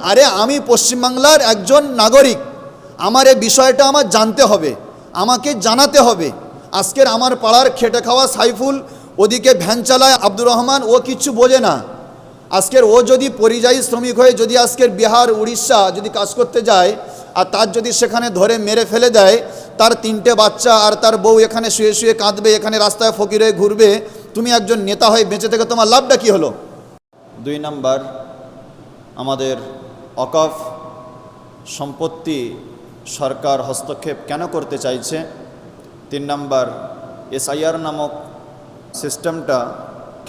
আরে আমি পশ্চিমবাংলার একজন নাগরিক, আমার এই বিষয়টা আমার জানতে হবে, আমাকে জানাতে হবে। আজকের আমার পাড়ার খেটে খাওয়া সাইফুল, ওদিকে ভ্যান চালায় আব্দুর রহমান, ও কিচ্ছু বোঝে না। আজকের ও যদি পরিযায়ী শ্রমিক হয়ে যদি আজকের বিহার উড়িষ্যা যদি কাজ করতে যায়, আর তার যদি সেখানে ধরে মেরে ফেলে দেয়, তার 3টে বাচ্চা আর তার বউ এখানে শুয়ে শুয়ে কাঁদবে, এখানে রাস্তায় ফকির হয়ে ঘুরবে, তুমি একজন নেতা হয়ে বেঁচে থেকে তোমার লাভটা কী হলো? 2 নাম্বার, আমাদের ওয়াকফ সম্পত্তি সরকার হস্তক্ষেপ কেন করতে চাইছে? 3 নাম্বার, SIR নামক সিস্টেমটা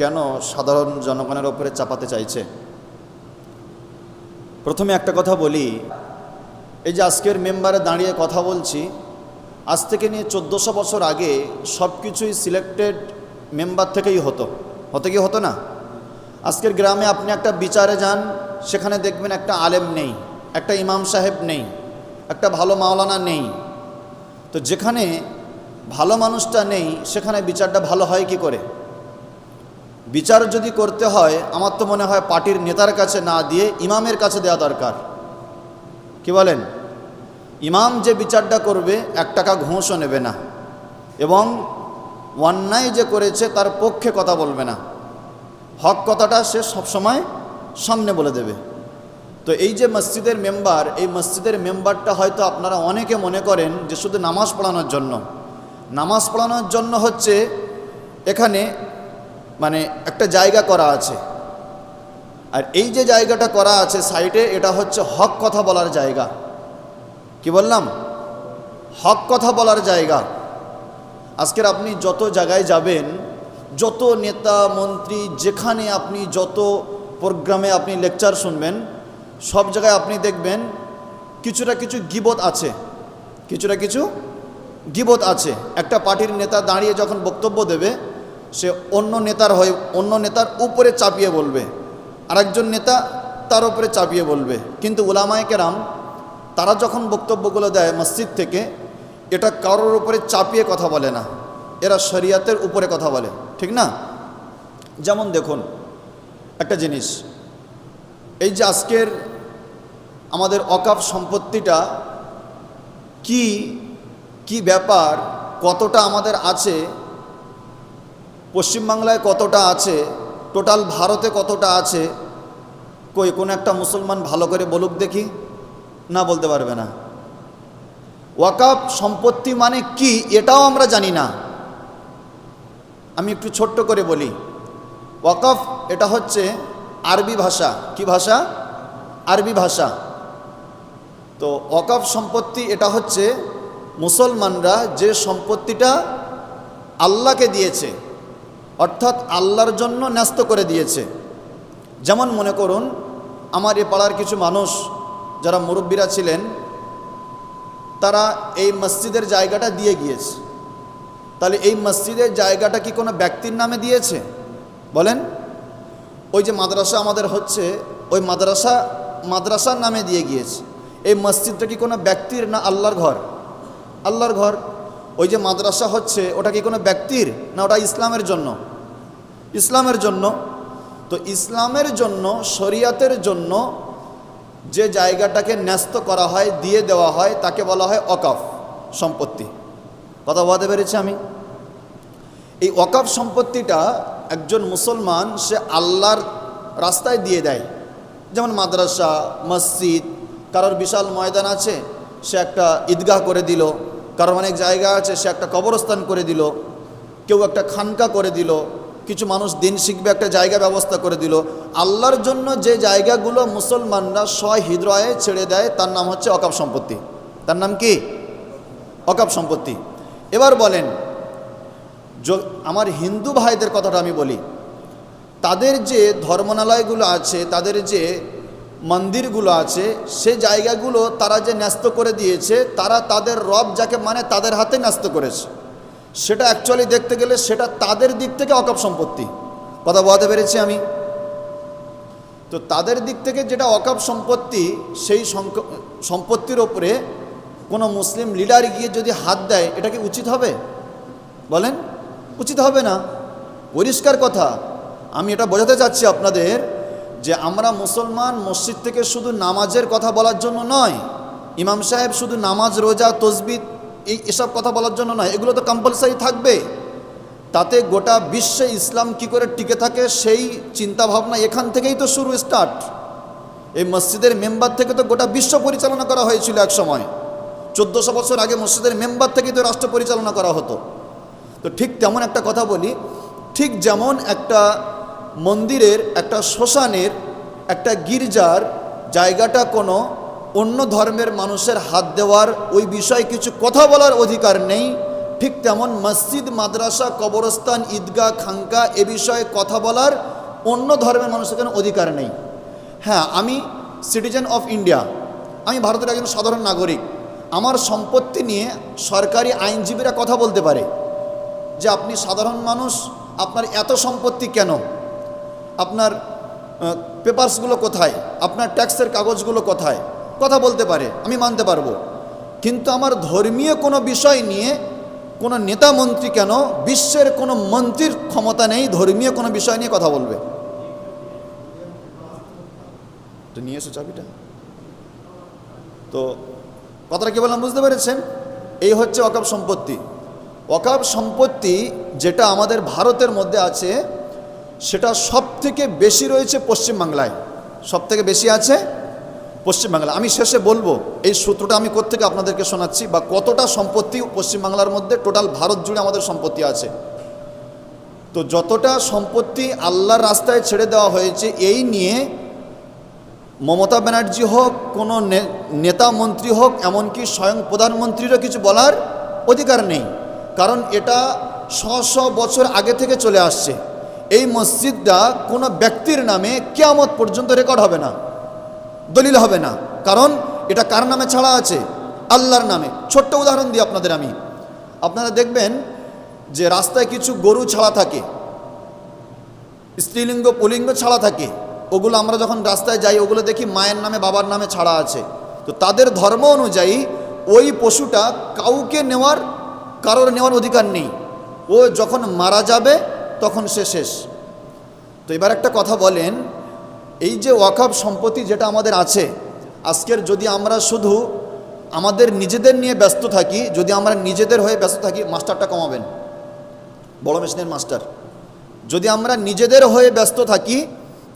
কেন সাধারণ জনগণের ওপরে চাপাতে চাইছে? প্রথমে একটা কথা বলি, এই যে আজকের মেম্বারে দাঁড়িয়ে কথা বলছি, আজ থেকে নিয়ে 1400 বছর আগে সব কিছুই সিলেক্টেড মেম্বার থেকেই হতো কি হতো না? আজকের গ্রামে আপনি একটা বিচারে যান, সেখানে দেখবেন একটা আলেম নেই, একটা ইমাম সাহেব নেই, একটা ভালো মাওলানা নেই। তো যেখানে ভালো মানুষটা নেই সেখানে বিচারটা ভালো হয় কি করে? বিচার যদি করতে হয়, আমার তো মনে হয় পার্টির নেতার কাছে না দিয়ে ইমামের কাছে দেওয়া দরকার। কি বলেন? ইমাম যে বিচারটা করবে 1 টাকা ঘুষও নেবে না, এবং অন্যায় যে করেছে তার পক্ষে কথা বলবে না, হক কথাটা সে সবসময় সামনে বলে দেবে। তো এই যে মসজিদের মেম্বার, এই মসজিদের মেম্বারটা হয়তো আপনারা অনেকে মনে করেন যে শুধু নামাজ পড়ানোর জন্য। নামাজ পড়ানোর জন্য হচ্ছে এখানে মানে একটা জায়গা করা আছে, আর এই যে জায়গাটা করা আছে সাইডে, এটা হচ্ছে হক কথা বলার জায়গা। কি বললাম? হক কথা বলার জায়গা। আজকের আপনি যত জায়গায় যাবেন, যত নেতা মন্ত্রী, যেখানে আপনি যত প্রোগ্রামে আপনি লেকচার শুনবেন, সব জায়গায় আপনি দেখবেন কিছু গীবত আছে, কিছু গীবত আছে। একটা পার্টির নেতা দাঁড়িয়ে যখন বক্তব্য দেবে, সে অন্য নেতার উপরে চাপিয়ে বলবে, আরেকজন নেতা তার উপরে চাপিয়ে বলবে। কিন্তু উলামায়ে কেরাম তারা যখন বক্তব্যগুলো দেয় মসজিদ থেকে, এটা কারোর উপরে চাপিয়ে কথা বলে না, এরা শরিয়াতের উপরে কথা বলে, ঠিক না? যেমন দেখুন একটা জিনিস, এই যে আজকের আমাদের ওয়াকফ সম্পত্তিটা কি ব্যাপার, কতটা আমাদের আছে, পশ্চিমবাংলায় কতটা আছে, টোটাল ভারতে কতটা আছে, কোনো একটা মুসলমান ভালো করে বলুক দেখি। না, বলতে পারবে না। ওয়াকফ সম্পত্তি মানে কি এটাও আমরা জানি না। আমি একটু ছোট্ট করে বলি, ওয়াকফ এটা হচ্ছে আরবি ভাষা। কি ভাষা? আরবি ভাষা। তো ওয়াকফ সম্পত্তি এটা হচ্ছে মুসলমানরা যে সম্পত্তিটা আল্লাহকে দিয়েছে, অর্থাৎ আল্লাহর জন্য ন্যস্ত করে দিয়েছে। যেমন মনে করুন, আমার এ পাড়ার কিছু মানুষ যারা মুরব্বীরা ছিলেন, তারা এই মসজিদের জায়গাটা দিয়ে গিয়েছে। তাহলে এই মসজিদের জায়গাটা কি কোনো ব্যক্তির নামে দিয়েছে? বলেন। ওই যে মাদ্রাসা আমাদের হচ্ছে, ওই মাদ্রাসার নামে দিয়ে গিয়েছে। এই মসজিদটা কি কোনো ব্যক্তির, না আল্লাহর ঘর? আল্লাহর ঘর। ওই যে মাদ্রাসা হচ্ছে, ওটা কি কোনো ব্যক্তির, না ওটা ইসলামের জন্য? ইসলামের জন্য। তো ইসলামের জন্য, শরিয়াতের জন্য যে জায়গাটাকে ন্যস্ত করা হয়, দিয়ে দেওয়া হয়, তাকে বলা হয় ওয়াকফ সম্পত্তি। কথা বলতে পেরেছি আমি? এই ওয়াকফ সম্পত্তিটা একজন মুসলমান সে আল্লাহর রাস্তায় দিয়ে দেয়। যেমন মাদ্রাসা, মসজিদ, কারোর বিশাল ময়দান আছে, সে একটা ঈদগাহ করে দিল, কারোর অনেক জায়গা আছে, সে একটা কবরস্থান করে দিল, কেউ একটা খানকা করে দিল, কিছু মানুষ দিন শিখবে একটা জায়গা ব্যবস্থা করে দিল। আল্লাহর জন্য যে জায়গাগুলো মুসলমানরা সহৃদয়ে ছেড়ে দেয়, তার নাম হচ্ছে ওয়াকফ সম্পত্তি। তার নাম কি? ওয়াকফ সম্পত্তি। এবার বলেন, আমার হিন্দু ভাইদের কথাটা আমি বলি, তাদের যে ধর্মনালয়গুলো আছে, তাদের যে মন্দিরগুলো আছে, সে জায়গাগুলো তারা যে ন্যস্ত করে দিয়েছে, তারা তাদের রব যাকে মানে তাদের হাতে ন্যস্ত করেছে। সেটা অ্যাকচুয়ালি দেখতে গেলে সেটা তাদের দিক থেকে ওয়াকফ সম্পত্তি। কথা বলতে পেরেছি আমি? তো তাদের দিক থেকে যেটা ওয়াকফ সম্পত্তি, সেই সম্পত্তির ওপরে কোনো মুসলিম লিডার গিয়ে যদি হাত দেয়, এটা কি উচিত হবে? বলেন, উচিত হবে না। পরিষ্কার কথা। আমি এটা বোঝাতে চাচ্ছি আপনাদের যে আমরা মুসলমান মসজিদ থেকে শুধু নামাজের কথা বলার জন্য নয়, ইমাম সাহেব শুধু নামাজ রোজা তসবিহ এসব কথা বলার জন্য নয়, এগুলো তো কম্পালসারি থাকবে। তাতে গোটা বিশ্বে ইসলাম কি করে টিকে থাকে সেই চিন্তাভাবনা এখান থেকেই তো শুরু, স্টার্ট। এই মসজিদের মেম্বার থেকে তো গোটা বিশ্ব পরিচালনা করা হয়েছিল এক সময়। 1400 বছর আগে মসজিদের মেম্বার থেকেই তো রাষ্ট্র পরিচালনা করা হতো। তো ঠিক তেমন একটা কথা বলি, ঠিক যেমন একটা মন্দিরের, একটা শ্মশানের, একটা গির্জার জায়গাটা কোনো অন্য ধর্মের মানুষের হাত দেওয়ার, ওই বিষয়ে কিছু কথা বলার অধিকার নেই, ঠিক তেমন মসজিদ, মাদ্রাসা, কবরস্থান, ঈদগাহ, খানকা এ বিষয়ে কথা বলার অন্য ধর্মের মানুষের কোনো অধিকার নেই। হ্যাঁ, আমি সিটিজেন অফ ইন্ডিয়া, আমি ভারতের একজন সাধারণ নাগরিক। আমার সম্পত্তি নিয়ে সরকারি আইনজীবীরা কথা বলতে পারে যে আপনি সাধারণ মানুষ, আপনার এত সম্পত্তি কেন, আপনার পেপারসগুলো কোথায়, আপনার ট্যাক্সের কাগজগুলো কোথায়, কথা বলতে পারে, আমি মানতে পারবো। কিন্তু আমার ধর্মীয় কোনো বিষয় নিয়ে কোনো নেতা মন্ত্রী কেন, বিশ্বের কোনো মন্ত্রীর ক্ষমতা নেই ধর্মীয় কোনো বিষয় নিয়ে কথা বলবে। তো নিয়ে এসো চাবিটা। তো কথাটা কি বললাম বুঝতে পেরেছেন? এই হচ্ছে ওয়াকফ সম্পত্তি। ওয়াকফ সম্পত্তি যেটা আমাদের ভারতের মধ্যে আছে সেটা সব থেকে বেশি রয়েছে পশ্চিমবাংলায়, সব থেকে বেশি আছে পশ্চিমবাংলা। আমি শেষে বলবো এই সূত্রটা আমি কোত্থেকে আপনাদেরকে শোনাচ্ছি, বা কতটা সম্পত্তি পশ্চিমবাংলার মধ্যে, টোটাল ভারত জুড়ে আমাদের সম্পত্তি আছে। তো যতটা সম্পত্তি আল্লাহর রাস্তায় ছেড়ে দেওয়া হয়েছে, এই নিয়ে মমতা ব্যানার্জি হোক, কোনো নেতা মন্ত্রী হোক, এমনকি স্বয়ং প্রধানমন্ত্রীরও কিছু বলার অধিকার নেই। কারণ এটা 100 বছর আগে থেকে চলে আসছে। এই মসজিদটা কোনো ব্যক্তির নামে কিয়ামত পর্যন্ত রেকর্ড হবে না, দলিল হবে না। কারণ এটা কার নামে ছাড়া আছে? আল্লাহর নামে। ছোট্ট উদাহরণ দিই আপনাদের আমি, আপনারা দেখবেন যে রাস্তায় কিছু গরু ছাড়া থাকে, স্ত্রীলিঙ্গ পুলিঙ্গ ছাড়া থাকে, ওগুলো আমরা যখন রাস্তায় যাই ওগুলো দেখি মায়ের নামে বাবার নামে ছাড়া আছে। তো তাদের ধর্ম অনুযায়ী ওই পশুটা কারোর নেওয়ার অধিকার নেই, ও যখন মারা যাবে তখন সে শেষ। তো এবার একটা কথা বলেন, এই যে ওয়াকফ সম্পত্তি যেটা আমাদের আছে আজকের, যদি আমরা শুধু আমাদের নিজেদের নিয়ে ব্যস্ত থাকি, যদি আমরা নিজেদের হয়ে ব্যস্ত থাকি, মাস্টারটা কমাবেন, বড় মেশিনের মাস্টার, যদি আমরা নিজেদের হয়ে ব্যস্ত থাকি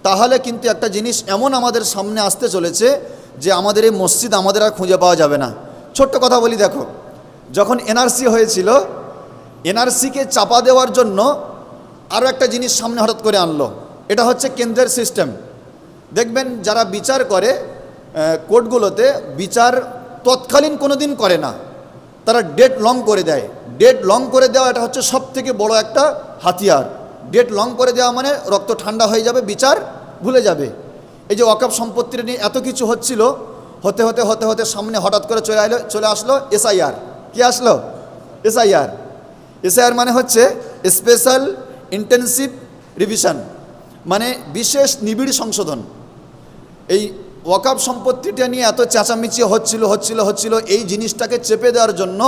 তাহলে কিন্তু একটা জিনিস এমন আমাদের সামনে আসতে চলেছে যে আমাদের এই মসজিদ আমাদের আর খুঁজে পাওয়া যাবে না। ছোট্ট কথা বলি, দেখো, যখন এনআরসি হয়েছিল, এনআরসিকে চাপা দেওয়ার জন্য আরও একটা জিনিস সামনে হঠাৎ করে আনলো, এটা হচ্ছে কেন্দ্রের সিস্টেম। দেখবেন যারা বিচার করে কোর্টগুলোতে, বিচার তৎকালীন কোনো দিন করে না, তারা ডেট লং করে দেয়। ডেট লং করে দেওয়া এটা হচ্ছে সব থেকে বড় একটা হাতিয়ার। ডেট লং করে দেওয়া মানে রক্ত ঠান্ডা হয়ে যাবে, বিচার ভুলে যাবে। এই যে ওয়াকফ সম্পত্তির নিয়ে এত কিছু হচ্ছিল, হতে হতে হতে হতে সামনে হঠাৎ করে চলে আসলো এসআইআর। কি আসলো? এসআইআর মানে হচ্ছে স্পেশাল ইন্টেনসিভ রিভিশন, মানে বিশেষ নিবিড় সংশোধন। এই ওয়াকফ সম্পত্তিটা নিয়ে এত চেঁচামেচি হচ্ছিল, এই জিনিসটাকে চেপে দেওয়ার জন্য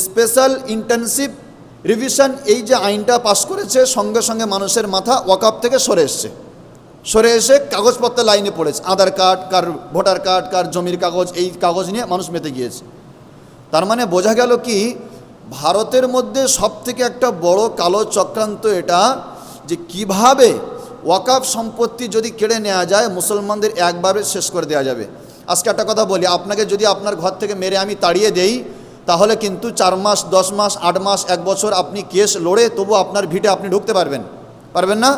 স্পেশাল ইন্টেনসিভ রিভিশন, এই যে আইনটা পাশ করেছে, সঙ্গে সঙ্গে মানুষের মাথা ওয়াকফ থেকে সরে এসে কাগজপত্র লাইনে পড়েছে। আধার কার্ড, কার ভোটার কার্ড, কার জমির কাগজ, এই কাগজ নিয়ে মানুষ মেতে গিয়েছে। তার মানে বোঝা গেল কি, ভারতের মধ্যে সবথেকে একটা বড় কালো চক্রান্ত এটা, যে কিভাবে ওয়াকফ সম্পত্তি যদি কেড়ে নেওয়া যায়, মুসলমানদের একবারে শেষ করে দেওয়া যাবে। আজকে একটা কথা বলি, আপনাকে যদি আপনার ঘর থেকে মেরে আমি তাড়িয়ে দেই, তাহলে কিন্তু 4 মাস, 10 মাস, 8 মাস, 1 বছর আপনি কেস লড়ে তবু আপনার ভিটে আপনি ঢুকতে পারবেন না।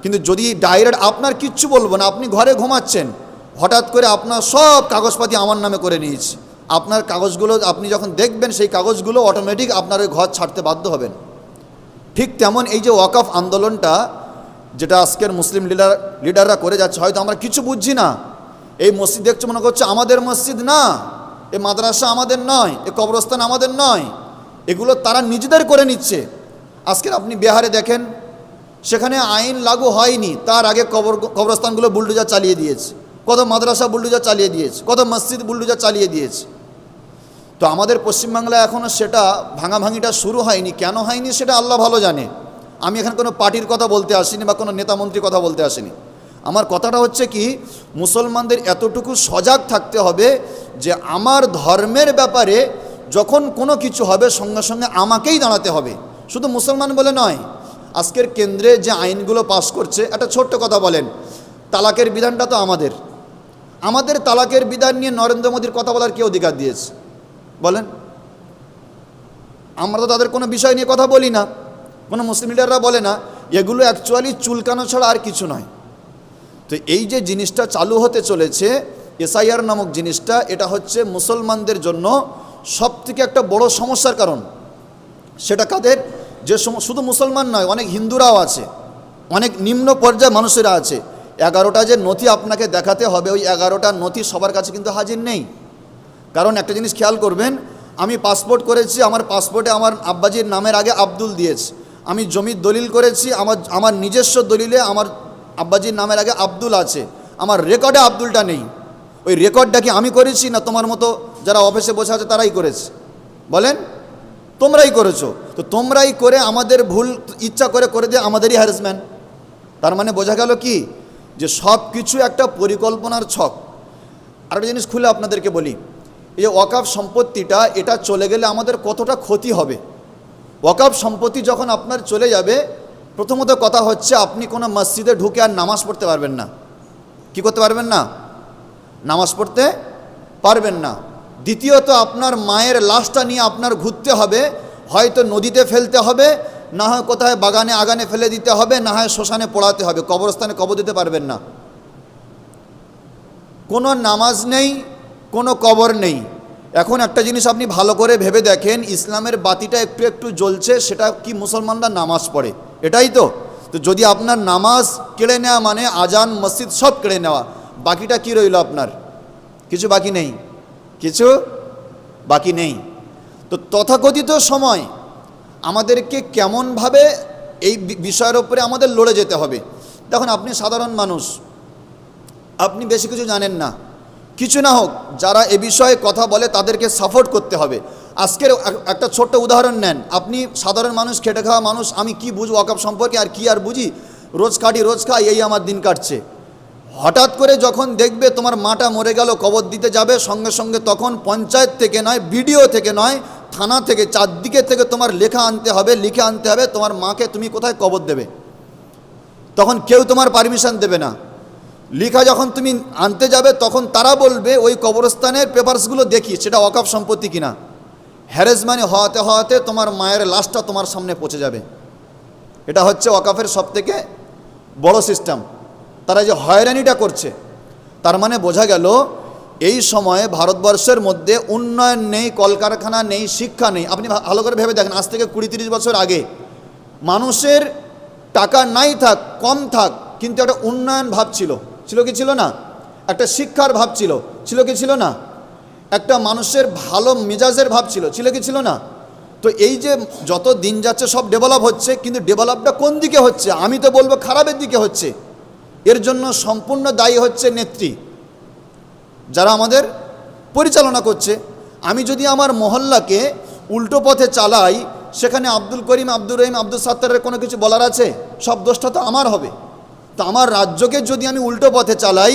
কিন্তু যদি ডাইরেক্ট আপনার কিচ্ছু বলবো না, আপনি ঘরে ঘুমাচ্ছেন, হঠাৎ করে আপনার সব কাগজপাতি আমার নামে করে নিয়েছে, আপনার কাগজগুলো আপনি যখন দেখবেন, সেই কাগজগুলো অটোমেটিক আপনার ওই ঘর ছাড়তে বাধ্য হবেন। ঠিক তেমন এই যে ওয়াকফ আন্দোলনটা যেটা আজকের মুসলিম লিডাররা করে যাচ্ছে, হয়তো আমরা কিছু বুঝছি না। এই মসজিদ দেখছে, মনে করছে আমাদের মসজিদ না, এই মাদ্রাসা আমাদের নয়, এই কবরস্থান আমাদের নয়, এগুলো তারা নিজেদের করে নিচ্ছে। আজকের আপনি বিহারে দেখেন, সেখানে আইন লাগু হয়নি, তার আগে কবরস্থানগুলো বুলডোজার চালিয়ে দিয়েছে, কত মাদ্রাসা বুলডোজার চালিয়ে দিয়েছে, কত মসজিদ বুলডোজার চালিয়ে দিয়েছে। তো আমাদের পশ্চিমবাংলায় এখনও সেটা ভাঙাভাঙিটা শুরু হয়নি। কেন হয়নি সেটা আল্লাহ ভালো জানে। আমি এখানে কোনো পার্টির কথা বলতে আসিনি বা কোনো নেতামন্ত্রীর কথা বলতে আসিনি। আমার কথাটা হচ্ছে কি, মুসলমানদের এতটুকু সজাগ থাকতে হবে যে আমার ধর্মের ব্যাপারে যখন কোনো কিছু হবে সঙ্গে সঙ্গে আমাকেই দাঁড়াতে হবে, শুধু মুসলমান বলে নয়। আজকের কেন্দ্রে যে আইনগুলো পাস করছে, একটা ছোট্ট কথা বলেন, তালাকের বিধানটা তো আমাদের তালাকের বিধান নিয়ে নরেন্দ্র মোদীর কথা বলার কে অধিকার দিয়েছে বলেন? আমরা তো তাদের কোনো বিষয় নিয়ে কথা বলি না, কোনো মুসলিম লিডাররা বলে না। এগুলো অ্যাকচুয়ালি চুলকানো ছাড়া আর কিছু নয়। তো এই যে জিনিসটা চালু হতে চলেছে এসআইআর নামক জিনিসটা, এটা হচ্ছে মুসলমানদের জন্য সবথেকে একটা বড় সমস্যার কারণ। সেটা কাদের? যে শুধু মুসলমান নয়, অনেক হিন্দুরাও আছে, অনেক নিম্ন পর্যায়ের মানুষেরা আছে। 11টা যে নথি আপনাকে দেখাতে হবে, ওই 11টা নথি সবার কাছে কিন্তু হাজির নেই। কারণ একটা জিনিস খেয়াল করবেন, আমি পাসপোর্ট করেছি, আমার পাসপোর্টে আমার আব্বাজির নামের আগে আব্দুল দিয়েছে। আমি জমির দলিল করেছি, আমার নিজস্ব দলিলে আমার আব্বাজির নামের আগে আব্দুল আছে, আমার রেকর্ডে আব্দুলটা নেই। ওই রেকর্ডটা কি আমি করেছি না তোমার মতো যারা অফিসে বসে আছে তারাই করেছে? বলেন, তোমরাই করেছো। তো তোমরাই করে আমাদের ভুল ইচ্ছা করে দিয়ে আমাদেরই হ্যারাসমেন্ট। তার মানে বোঝা গেল কি, যে সব কিছু একটা পরিকল্পনার ছক। আরেকটা জিনিস খুলে আপনাদেরকে বলি, এই যে ওয়াকফ সম্পত্তিটা, এটা চলে গেলে আমাদের কতটা ক্ষতি হবে। ওয়াকফ সম্পত্তি যখন আপনার চলে যাবে, প্রথমত কথা হচ্ছে আপনি কোনো মসজিদে ঢুকে আর নামাজ পড়তে পারবেন না। কি করতে পারবেন না? নামাজ পড়তে পারবেন না। দ্বিতীয়ত আপনার মায়ের লাশটা নিয়ে আপনার ঘুরতে হবে, হয়তো নদীতে ফেলতে হবে, না হয় কোথায় বাগানে আগানে ফেলে দিতে হবে, না হয় শ্মশানে পোড়াতে হবে, কবরস্থানে কবর দিতে পারবেন না। কোনো নামাজ নেই, কোনো কবর নেই। এখন একটা জিনিস আপনি ভালো করে ভেবে দেখেন, ইসলামের বাতিটা একটু একটু জ্বলছে, সেটা কি মুসলমানরা নামাজ পড়ে, এটাই তো। তো যদি আপনার নামাজ কেড়ে নেওয়া মানে আজান মসজিদ সব কেড়ে নেওয়া, বাকিটা কি রইল আপনার? কিছু বাকি নেই, কিছু বাকি নেই। তো তথাকথিত সময় আমাদেরকে কেমনভাবে এই বিষয়ের ওপরে আমাদের লড়ে যেতে হবে। দেখুন, আপনি সাধারণ মানুষ, আপনি বেশি কিছু জানেন না, কিছু না হোক যারা এ বিষয়ে কথা বলে তাদেরকে সাপোর্ট করতে হবে। আজকের একটা ছোট্ট উদাহরণ নেন, আপনি সাধারণ মানুষ, খেটে খাওয়া মানুষ, আমি কি বুঝবো ওয়াকফ সম্পর্কে, আর কি আর বুঝি, রোজ খাই, এই আমার দিন কাটছে। হঠাৎ করে যখন দেখবে তোমার মাটা মরে গেল, কবর দিতে যাবে, সঙ্গে সঙ্গে তখন পঞ্চায়েত থেকে নয়, বিডিও থেকে নয়, থানা থেকে, চারদিকে থেকে তোমার লিখে আনতে হবে তোমার মাকে তুমি কোথায় কবর দেবে। তখন কেউ তোমার পারমিশন দেবে না। লিখা যখন তুমি আনতে যাবে, তখন তারা বলবে ওই কবরস্থানের পেপারসগুলো দেখি সেটা ওয়াকফ সম্পত্তি কিনা। হ্যারাসমেন্ট হওয়াতে তোমার মায়ের লাশটা তোমার সামনে পৌঁছে যাবে। এটা হচ্ছে ওয়াকফের সবথেকে বড় সিস্টেম। তারা যে হয়রানিটা করছে, তার মানে বোঝা গেল এই সময়ে ভারতবর্ষের মধ্যে উন্নয়ন নেই, কলকারখানা নেই, শিক্ষা নেই। আপনি ভালো করে ভেবে দেখেন, আজ থেকে 20-30 বছর আগে মানুষের টাকা নাই থাক, কম থাক, কিন্তু একটা উন্নয়ন ভাব ছিল কি ছিল না? একটা শিক্ষার ভাব ছিল কি ছিল না? একটা মানুষের ভালো মেজাজের ভাব ছিল কি ছিল না? তো এই যে যত দিন যাচ্ছে সব ডেভেলপ হচ্ছে, কিন্তু ডেভেলপটা কোন দিকে হচ্ছে? আমি তো বলবো খারাপের দিকে হচ্ছে। এর জন্য সম্পূর্ণ দায়ী হচ্ছে নেত্রী, যারা আমাদের পরিচালনা করছে। আমি যদি আমার মহল্লাকে উল্টো পথে চালাই, সেখানে আব্দুল করিম, আব্দুর রহিম, আব্দুল সাত্তারের কোনো কিছু বলার আছে? সব দোষটা তো আমার হবে। তো আমার রাজ্যকে যদি আমি উল্টো পথে চালাই,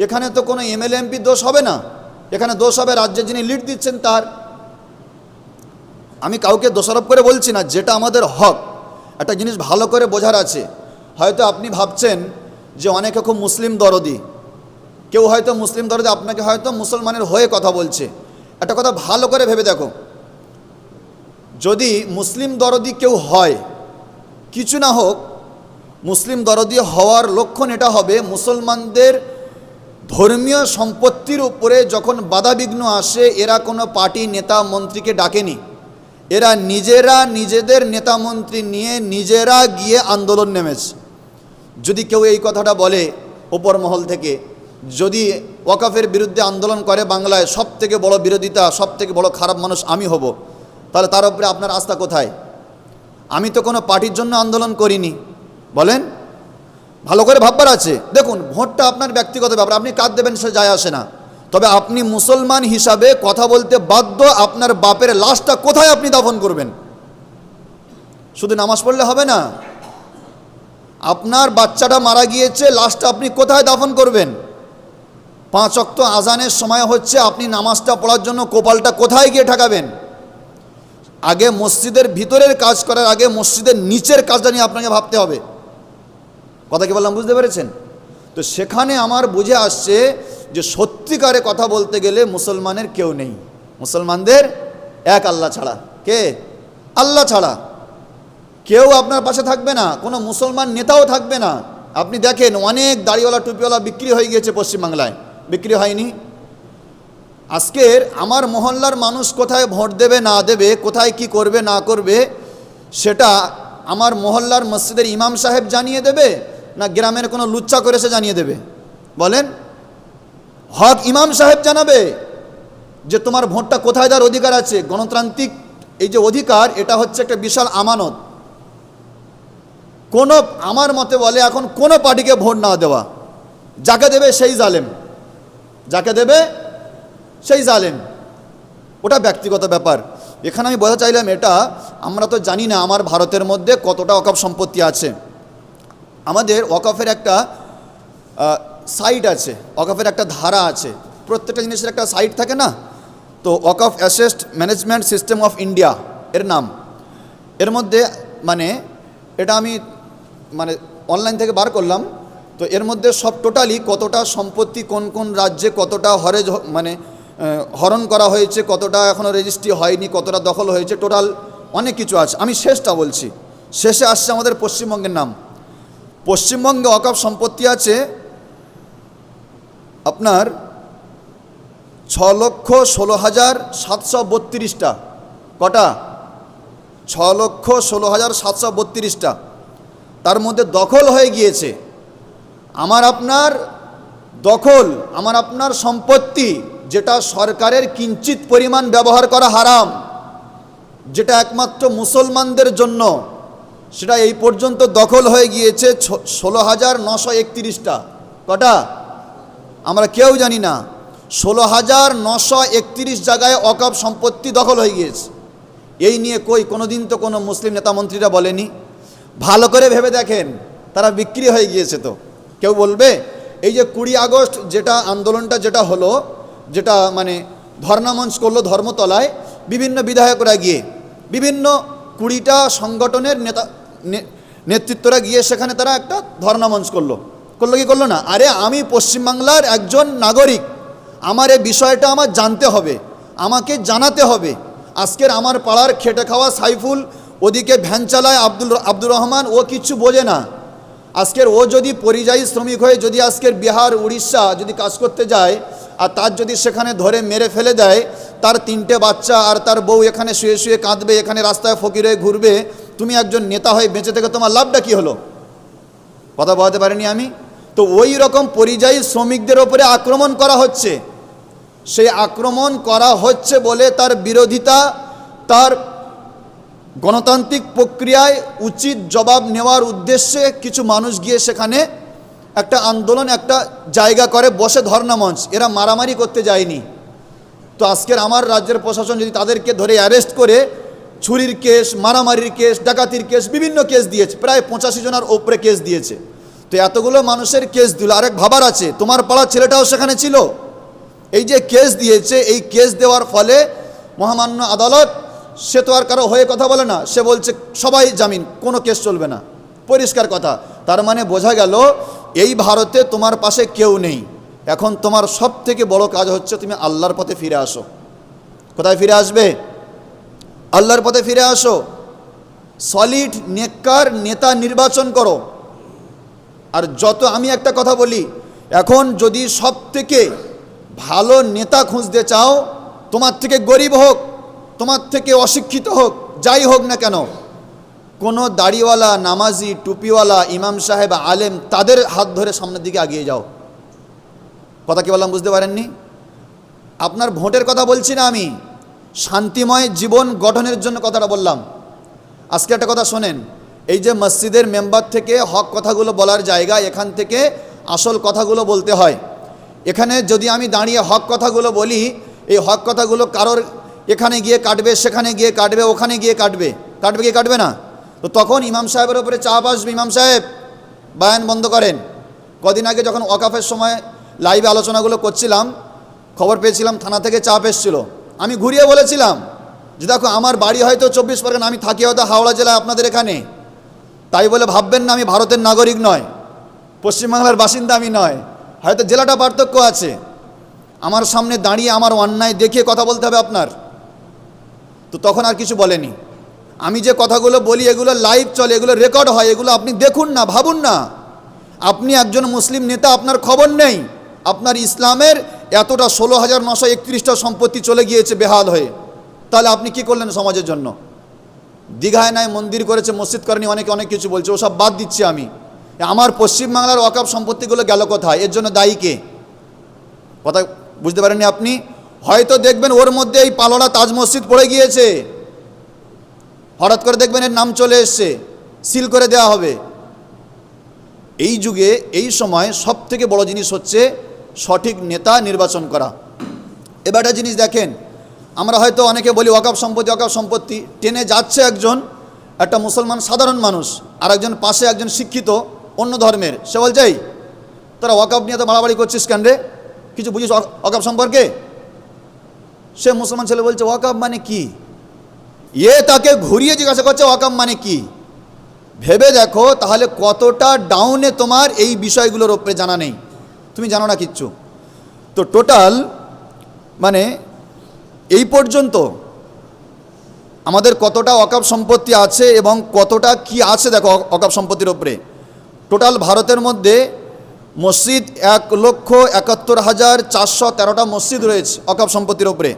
এখানে তো কোনো এমএলএ এমপি দোষ হবে না, এখানে দোষ হবে রাজ্যে যিনি লিড দিচ্ছেন তার। আমি কাউকে দোষারোপ করে বলছি না, যেটা আমাদের হক। একটা জিনিস ভালো করে বোঝার আছে, হয়তো আপনি ভাবছেন যে অনেকে খুব মুসলিম দরদি, কেউ হয়তো মুসলিম দরদি আপনাকে হয়তো মুসলমানের হয়ে কথা বলছে। একটা কথা ভালো করে ভেবে দেখো, যদি মুসলিম দরদি কেউ হয়, কিছু না হোক, মুসলিম দরদি হওয়ার লক্ষণ এটা হবে, মুসলমানদের ধর্মীয় সম্পত্তির উপরে যখন বাধাবিঘ্ন আসে, এরা কোনো পার্টি নেতা মন্ত্রীকে ডাকেনি, এরা নিজেদের নেতা মন্ত্রী নিয়ে নিজেরা গিয়ে আন্দোলন নেমেছে। যদি কেউ এই কথাটা বলে ওপর মহল থেকে, যদি ওয়াকফের বিরুদ্ধে আন্দোলন করে বাংলায়, সব থেকে বড় বিরোধিতা, সব থেকে বড় খারাপ মানুষ আমি হব, তাহলে তার উপরে আপনার আস্থা কোথায়? আমি তো কোনো পার্টির জন্য আন্দোলন করিনি। বলেন, ভালো করে ভাববার আছে। দেখুন, ভোটটা আপনার ব্যক্তিগত ব্যাপার, আপনি কার দেবেন সে যায় আসে না। তবে আপনি মুসলমান হিসাবে কথা বলতে বাধ্য, আপনার বাপের লাশটা কোথায় আপনি দাফন করবেন। শুধু নামাজ পড়লে হবে না, আপনার বাচ্চাটা মারা গিয়েছে, লাশটা আপনি কোথায় দাফন করবেন? 5 ওয়াক্ত আজানের সময় হচ্ছে, আপনি নামাজটা পড়ার জন্য কপালটা কোথায় গিয়ে ঠেকাবেন? আগে মসজিদের ভিতরের কাজ করার আগে মসজিদের নিচের কাজটা নিয়ে আপনাকে ভাবতে হবে। কথা কি বললাম, বুঝতে পেরেছেন? তো সেখানে আমার বুঝে আসছে যে সত্যিকারে কথা বলতে গেলে মুসলমানের কেউ নেই, মুসলমানদের এক আল্লাহ ছাড়া। কে? আল্লাহ ছাড়া কেউ আপনার পাশে থাকবে না, কোনো মুসলমান নেতাও থাকবে না। আপনি দেখেন অনেক দাড়িওয়ালা টুপিওয়ালা বিক্রি হয়ে গিয়েছে পশ্চিমবাংলায়, বিক্রি হয়নি? আজকের আমার মহল্লার মানুষ কোথায় ভোট দেবে না দেবে, কোথায় কি করবে না করবে, সেটা আমার মহল্লার মসজিদের ইমাম সাহেব জানিয়ে দেবে না গ্রামের কোনো লুচ্চা করে সে জানিয়ে দেবে? বলেন। হক ইমাম সাহেব জানাবে যে তোমার ভোটটা কোথায় দেওয়ার অধিকার আছে। গণতান্ত্রিক এই যে অধিকার, এটা হচ্ছে একটা বিশাল আমানত। কোনো আমার মতে বলে এখন কোনো পার্টিকে ভোট না দেওয়া, যাকে দেবে সেই জালেম, যাকে দেবে সেই জালেম, ওটা ব্যক্তিগত ব্যাপার। এখানে আমি বোঝা চাইলাম এটা, আমরা তো জানি না আমার ভারতের মধ্যে কতটা ওয়াকফ সম্পত্তি আছে। আমাদের ওয়াকফের একটা সাইট আছে, ওয়াকফের একটা ধারা আছে, প্রত্যেকটা জিনিসের একটা সাইট থাকে না? তো Waqf asset management system of India এর নাম। এর মধ্যে মানে এটা আমি অনলাইন থেকে বার করলাম। তো এর মধ্যে সব টোটালি কতটা সম্পত্তি কোন কোন রাজ্যে কতটা হরণ করা হয়েছে, কতটা এখনও রেজিস্ট্রি হয়নি, কতটা দখল হয়েছে, টোটাল অনেক কিছু আছে। আমি শেষটা বলছি, শেষে আসছে আমাদের পশ্চিমবঙ্গের নাম। পশ্চিমবঙ্গে ওয়াকফ সম্পত্তি আছে আপনার 6,16,732টা। কটা? 6,16,732টা। তার মধ্যে দখল হয়ে গিয়েছে আমার আপনার সম্পত্তি, যেটা সরকারের কিঞ্চিত পরিমাণ ব্যবহার করা হারাম, যেটা একমাত্র মুসলমানদের জন্য, সেটা এই পর্যন্ত দখল হয়ে গিয়েছে 16,931টা। কটা? আমরা কেউ জানি না। 16,931 জায়গায় ওয়াকফ সম্পত্তি দখল হয়ে গিয়েছে। এই নিয়ে কোনোদিন তো কোনো মুসলিম নেতা মন্ত্রীরা বলেনি। ভালো করে ভেবে দেখেন, তারা বিক্রি হয়ে গিয়েছে। তো কেউ বলবে এই যে 20 আগস্ট যেটা আন্দোলনটা যেটা হলো, যেটা ধর্ণামঞ্চ করলো ধর্মতলায়, বিভিন্ন বিধায়করা গিয়ে, বিভিন্ন 20টা সংগঠনের নেতৃত্বরা গিয়ে সেখানে তারা একটা ধর্ণামঞ্চ করলো কি করলো না? আরে আমি পশ্চিমবাংলার একজন নাগরিক, আমার এই বিষয়টা আমার জানতে হবে, আমাকে জানাতে হবে। আজকের আমার পাড়ার খেটে খাওয়া সাইফুল ওদিকে ভ্যান চালায়, আব্দুর রহমান, ও কিচ্ছু বোঝে না। আজকের ও যদি পরিযায়ী শ্রমিক হয়ে যদি আজকের বিহার উড়িষ্যা যদি কাজ করতে যায়, আর তার যদি সেখানে ধরে মেরে ফেলে দেয়, তার 3টে বাচ্চা আর তার বউ এখানে শুয়ে শুয়ে কাঁদবে, এখানে রাস্তায় ফকির হয়ে ঘুরবে, তুমি একজন নেতা হয়ে বেঁচে থেকে তোমার লাভটা কী হলো? কথা বলতে পারিনি আমি? তো ওই রকম পরিযায়ী শ্রমিকদের ওপরে আক্রমণ করা হচ্ছে। সেই আক্রমণ করা হচ্ছে বলে তার বিরোধিতা, তার গণতান্ত্রিক প্রক্রিয়ায় উচিত জবাব নেওয়ার উদ্দেশ্যে কিছু মানুষ গিয়ে সেখানে একটা আন্দোলন, একটা জায়গা করে বসে ধর্ণামঞ্চ। এরা মারামারি করতে যায়নি। তো আজকের আমার রাজ্যের প্রশাসন যদি তাদেরকে ধরে অ্যারেস্ট করে ছুরির কেস, মারামারির কেস, ডাকাতির কেস, বিভিন্ন কেস দিয়েছে, প্রায় 85 জনের ওপরে কেস দিয়েছে। তো এতগুলো মানুষের কেস দিল। আরেক ভাবার আছে, তোমার পাড়ার ছেলেটাও সেখানে ছিল। এই যে কেস দিয়েছে, এই কেস দেওয়ার ফলে মহামান্য আদালত, সে তো আর কারো হয়ে কথা বলে না, সে বলছে সবাই জামিন, কোনো কেস চলবে না, পরিষ্কার কথা। তার মানে বোঝা গেল এই ভারতে তোমার পাশে কেউ নেই। এখন তোমার সব থেকে বড় কাজ হচ্ছে তুমি আল্লাহর পথে ফিরে আসো। কোথায় ফিরে আসবে? আল্লাহর পথে ফিরে আসো। সলিড নেককার নেতা নির্বাচন করো। আর যত, আমি একটা কথা বলি, এখন যদি সব থেকে ভালো নেতা খুঁজতে চাও, তোমার থেকে গরিব হোক, তোমার থেকে অশিক্ষিত হোক, যাই হোক না কেন, কোনো দাড়িওয়ালা, নামাজি, টুপিওয়ালা, ইমাম সাহেব, আলেম, তাদের হাত ধরে সামনের দিকে এগিয়ে যাও। কথা কি বললাম, বুঝতে পারেননি? আপনার ভোটের কথা বলছি না আমি, শান্তিময় জীবন গঠনের জন্য কথাটা বললাম। আজকে একটা কথা শোনেন, এই যে মসজিদের মেম্বার থেকে হক কথাগুলো বলার জায়গা, এখান থেকে আসল কথাগুলো বলতে হয়। এখানে যদি আমি দাঁড়িয়ে হক কথাগুলো বলি, এই হক কথাগুলো কারোর এখানে গিয়ে কাটবে, সেখানে গিয়ে কাটবে, ওখানে গিয়ে কাটবে, কাটবে কি কাটবে না? তো তখন ইমাম সাহেবের ওপরে চাপ আসবে, ইমাম সাহেব বায়ান বন্ধ করেন। কদিন আগে যখন ওয়াকাফের সময় লাইভে আলোচনাগুলো করছিলাম, খবর পেয়েছিলাম থানা থেকে চাপ এসেছিল। আমি ঘুরিয়ে বলেছিলাম যে দেখো, আমার বাড়ি হয়তো 24 পরগনা, আমি থাকি হয়তো হাওড়া জেলায় আপনাদের এখানে, তাই বলে ভাববেন না আমি ভারতের নাগরিক নয়, পশ্চিমবাংলার বাসিন্দা আমি নয়। হয়তো জেলাটা পার্থক্য আছে। আমার সামনে দাঁড়িয়ে আমার অন্যায় দেখিয়ে কথা বলতে হবে আপনার। তো তখন আর কিছু বলেনি। আমি যে কথাগুলো বলি এগুলো লাইভ চলে, এগুলো রেকর্ড হয়, এগুলো আপনি দেখুন না, ভাবুন না। আপনি একজন মুসলিম নেতা, আপনার খবর নেই আপনার ইসলামের এতটা 16,931টা সম্পত্তি চলে গিয়েছে বেহাল হয়ে, তাহলে আপনি কি করলেন সমাজের জন্য? দীঘায় নাই মন্দির করেছে, মসজিদ করেনি, অনেকে অনেক কিছু বলছে, ওসব বাদ দিচ্ছি আমি। আমার পশ্চিমবাংলার ওয়াকফ সম্পত্তিগুলো গেল কোথায়? এর জন্য দায়ী কে? কথা বুঝতে পারেননি আপনি? হয়তো দেখবেন ওর মধ্যে এই পালোড়া তাজ মসজিদ পড়ে গিয়েছে, হঠাৎ করে দেখবেন এর নাম চলে এসছে, সিল করে দেওয়া হবে। এই যুগে এই সময় সব থেকে বড় জিনিস হচ্ছে সঠিক নেতা নির্বাচন করা। এবার একটা জিনিস দেখেন, আমরা হয়তো অনেকে বলি ওয়াকফ সম্পত্তি, ওয়াকফ সম্পত্তি। ট্রেনে যাচ্ছে একজন, একটা মুসলমান সাধারণ মানুষ, আর একজন পাশে একজন শিক্ষিত অন্য ধর্মের, সে বলছে এই তোরা ওয়াকফ নিয়ে তো বাড়াবাড়ি করছিস কেন রে, কিছু বুঝিস ওয়াকফ সম্পর্কে? সে মুসলমান ছেলে বলছে ওয়াকফ মানে কি? তাকে ঘুরিয়ে জিজ্ঞাসা করছে ওয়াকফ মানে কি। ভেবে দেখো তাহলে কতটা ডাউনে তোমার এই বিষয়গুলোর ওপরে জানা নেই, তুমি জানো না কিচ্ছু। তো টোটাল মানে এই পর্যন্ত আমাদের কতটা ওয়াকফ সম্পত্তি আছে এবং কতটা কি আছে দেখো ওয়াকফ সম্পত্তির ওপরে। টোটাল ভারতের মধ্যে মসজিদ 1,71,413টা মসজিদ রয়েছে ওয়াকফ সম্পত্তির ওপরে,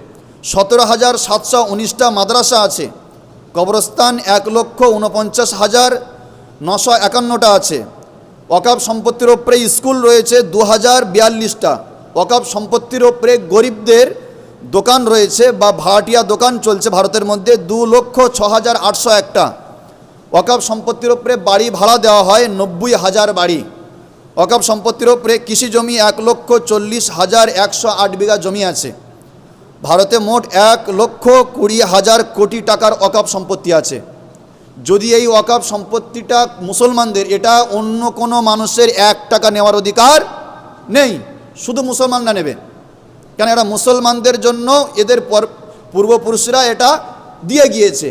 17,719টা মাদ্রাসা আছে, কবরস্থান 1,49,951টা আছে। ওয়াকফ সম্পত্তির ওপরে স্কুল রয়েছে 2,042টা। ওয়াকফ সম্পত্তির ওপরে গরিবদের দোকান রয়েছে বা ভাড়াটিয়া দোকান চলছে ভারতের মধ্যে 2,06,801টা। ওয়াকফ সম্পত্তির ওপরে বাড়ি ভাড়া দেওয়া হয় 90,000 বাড়ি। ওয়াকফ সম্পত্তির ওপরে কৃষি জমি 1,40,108 বিঘা জমি আছে। ভারতে মোট 1,20,000 কোটি টাকার ওয়াকফ সম্পত্তি আছে। যদি এই ওয়াকফ সম্পত্তিটা মুসলমানদের, এটা অন্য কোনো মানুষের 1 টাকা নেওয়ার অধিকার নেই, শুধু মুসলমানরা নেবে। কেন? এটা মুসলমানদের জন্য এদের পূর্বপুরুষরা এটা দিয়ে গিয়েছে।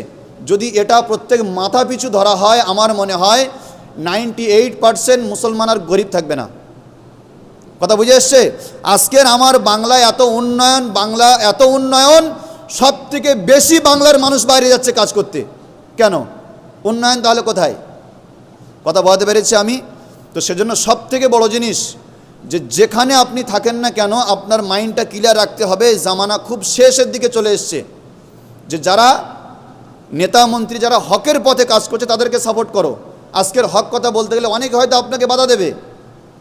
যদি এটা প্রত্যেক মাথা পিছু ধরা হয়, আমার মনে হয় 98% মুসলমান আর গরিব থাকবে না। কথা বুঝে এসছে? আজকের আমার বাংলা এত উন্নয়ন, সব থেকে বেশি বাংলার মানুষ বাইরে যাচ্ছে কাজ করতে। কেন? উন্নয়ন তাহলে কোথায়? কথা বলতে পেরেছি আমি? তো সেজন্য সব থেকে বড় জিনিস যে যেখানে আপনি থাকেন না কেন, আপনার মাইন্ডটা ক্লিয়ার রাখতে হবে। জামানা খুব শেষের দিকে চলে এসছে, যে যারা নেতা মন্ত্রী যারা হকের পথে কাজ করছে তাদেরকে সাপোর্ট করো। আজকের হক কথা বলতে গেলে অনেকে হয়তো আপনাকে বাধা দেবে,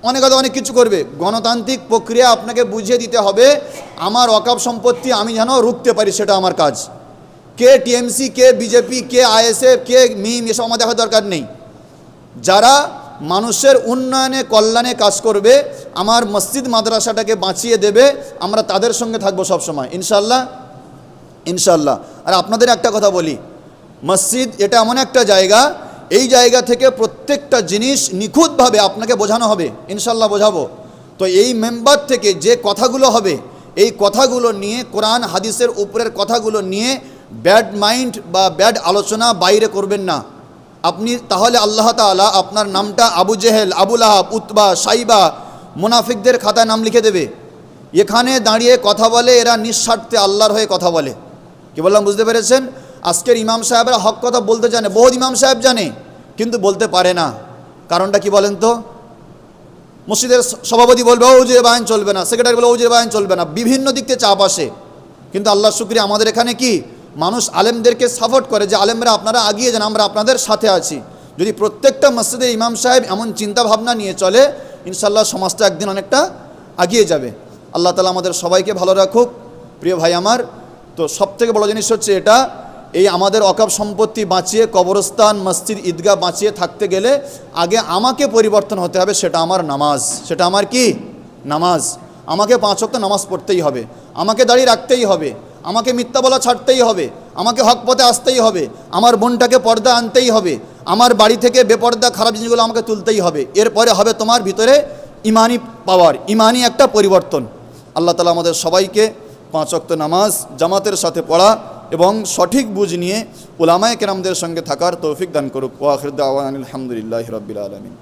অনেক হয়তো অনেক কিছু করবে। গণতান্ত্রিক প্রক্রিয়া আপনাকে বুঝিয়ে দিতে হবে আমার ওয়াকফ সম্পত্তি আমি যেন রুখতে পারি, সেটা আমার কাজ। কে টিএমসি, কে বিজেপি, কে আইএসএফ, কে মিম, এসব আমার দেখার দরকার নেই। যারা মানুষের উন্নয়নে কল্যাণে কাজ করবে, আমার মসজিদ মাদ্রাসাটাকে বাঁচিয়ে দেবে, আমরা তাদের সঙ্গে থাকবো সবসময়, ইনশাল্লাহ ইনশাল্লাহ। আর আপনাদের একটা কথা বলি, মসজিদ এটা এমন একটা জায়গা, এই জায়গা থেকে প্রত্যেকটা জিনিস নিখুঁতভাবে আপনাকে বোঝানো হবে, ইনশাল্লাহ বোঝাবো। তো এই মেম্বার থেকে যে কথাগুলো হবে, এই কথাগুলো নিয়ে, কোরআন হাদিসের উপরের কথাগুলো নিয়ে ব্যাড মাইন্ড বা ব্যাড আলোচনা বাইরে করবেন না আপনি। তাহলে আল্লাহ তাআলা আপনার নামটা আবু জেহেল, আবু লাহাব, উতবা, সাইবা, মুনাফিকদের খাতায় নাম লিখে দেবে। এখানে দাঁড়িয়ে কথা বলে এরা নিঃস্বার্থে আল্লাহর হয়ে কথা বলে। কি বললাম বুঝতে পেরেছেন? আজকের ইমাম সাহেবরা হক কথা বলতে জানে, বহুত ইমাম সাহেব জানে, কিন্তু বলতে পারে না। কারণটা কি বলেন তো? মসজিদের সভাপতি বলবে ওজুর বায়ান চলবে না, সেক্রেটারি বলবে ওজুর বায়ান চলবে না, বিভিন্ন দিক থেকে চাপ আসে। কিন্তু আল্লাহর শুকরিয়া আমাদের এখানে কি মানুষ আলেমদেরকে সাপোর্ট করে, যে আলেমরা আপনারা আগিয়ে যান, আমরা আপনাদের সাথে আছি। যদি প্রত্যেকটা মসজিদে ইমাম সাহেব এমন চিন্তা ভাবনা নিয়ে চলে, ইনশাল্লাহ সমাজটা একদিন অনেকটা আগিয়ে যাবে। আল্লাহ তাআলা আমাদের সবাইকে ভালো রাখুক। প্রিয় ভাই আমার, তো সবথেকে বড় জিনিস হচ্ছে এটা, এই আমাদের ওয়াকফ সম্পত্তি বাঁচিয়ে, কবরস্থান, মসজিদ, ঈদগাহ বাঁচিয়ে থাকতে গেলে আগে আমাকে পরিবর্তন হতে হবে, সেটা আমার নামাজ। সেটা আমার কি? নামাজ। আমাকে 5 ওয়াক্ত নামাজ পড়তেই হবে, আমাকে দাঁড়িয়ে রাখতেই হবে, আমাকে মিথ্যা বলা ছাড়তেই হবে, আমাকে হক পথে আসতেই হবে, আমার বোনটাকে পর্দা আনতেই হবে, আমার বাড়ি থেকে বেপর্দা খারাপ জিনিসগুলো আমাকে তুলতেই হবে, এরপরে হবে তোমার ভিতরে ইমানি পাওয়ার, ইমানি একটা পরিবর্তন। আল্লাহ তাআলা আমাদের সবাইকে 5 ওয়াক্ত নামাজ জামাতের সাথে পড়া এবং সঠিক বুঝ নিয়ে উলামায়ে কেরামদের সঙ্গে থাকার তৌফিক দান করুক। ওয়া আখির দাওয়ানা আলহামদুলিল্লাহি রাব্বিল আলামিন।